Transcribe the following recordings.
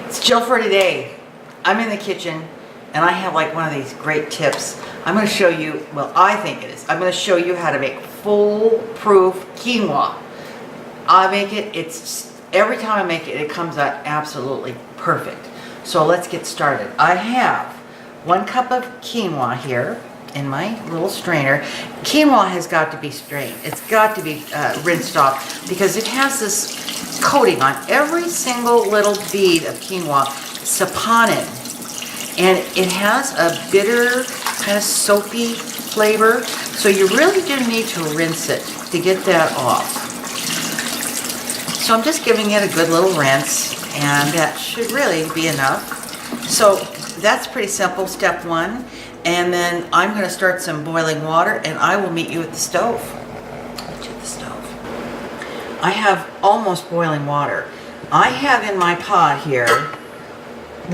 It's Jill for today. I'm in the kitchen and I have like one of these great tips. I'm going to show you, well, I think it is. I'm going to show you how to make foolproof quinoa. I make it, every time I make it, it comes out absolutely perfect. So let's get started. I have 1 cup of quinoa here in my little strainer. Quinoa has got to be strained. It's got to be rinsed off because it has this coating on every single little bead of quinoa, saponin, and it has a bitter, kind of soapy flavor. So you really do need to rinse it to get that off. So I'm just giving it a good little rinse, and that should really be enough. So that's pretty simple, step 1. And then I'm going to start some boiling water, and I will meet you at the stove. I have almost boiling water. I have in my pot here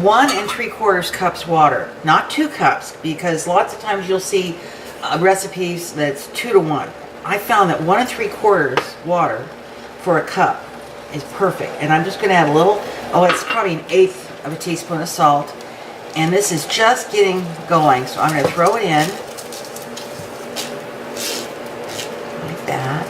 1 3/4 cups water, not 2 cups, because lots of times you'll see recipes that's 2 to 1. I found that 1 3/4 water for a cup is perfect. And I'm just going to add a little, it's probably 1/8 of a teaspoon of salt. And this is just getting going, so I'm going to throw it in like that.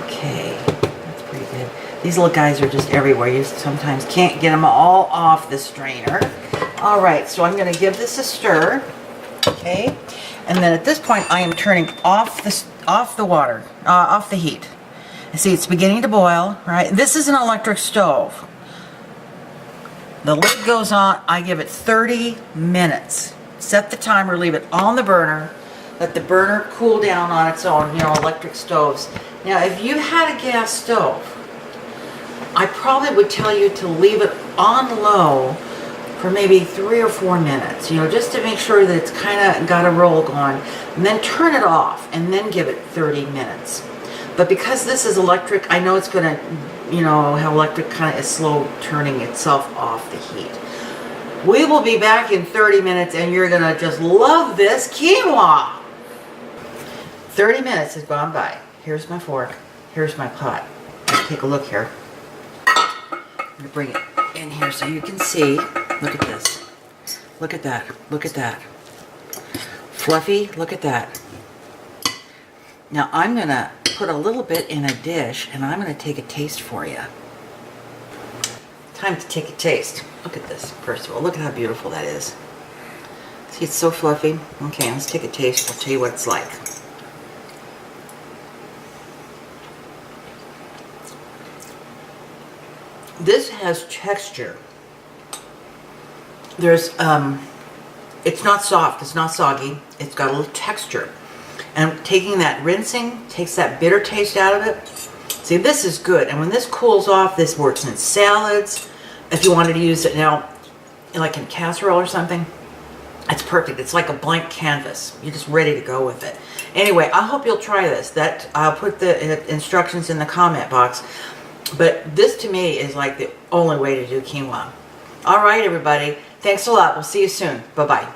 Okay, that's pretty good. These little guys are just everywhere. You sometimes can't get them all off the strainer. All right, so I'm going to give this a stir. Okay, and then at this point, I am turning off the water, off the heat. You see, it's beginning to boil. Right, this is an electric stove. The lid goes on, I give it 30 minutes. Set the timer, leave it on the burner. Let the burner cool down on its own, you know, electric stoves. Now, if you had a gas stove, I probably would tell you to leave it on low for maybe 3 or 4 minutes, you know, just to make sure that it's kind of got a roll going. And then turn it off and then give it 30 minutes. But because this is electric, I know it's going to, you know, how electric kind of is slow turning itself off the heat. We will be back in 30 minutes and you're going to just love this quinoa. 30 minutes has gone by. Here's my fork. Here's my pot. Let's take a look here. I'm going to bring it in here so you can see. Look at this. Look at that. Look at that. Fluffy, look at that. Now I'm going to put a little bit in a dish and I'm going to take a taste for you. Time to take a taste. Look at this, first of all. Look at how beautiful that is. See, it's so fluffy. Okay, let's take a taste. I'll tell you what it's like. This has texture. There's, it's not soft, it's not soggy. It's got a little texture. And taking that rinsing takes that bitter taste out of it. See, this is good. And when this cools off, this works in salads. If you wanted to use it now, like in casserole or something, it's perfect. It's like a blank canvas. You're just ready to go with it. Anyway, I hope you'll try this. I'll put the instructions in the comment box. But this to me is like the only way to do quinoa. All right, everybody. Thanks a lot. We'll see you soon. Bye-bye.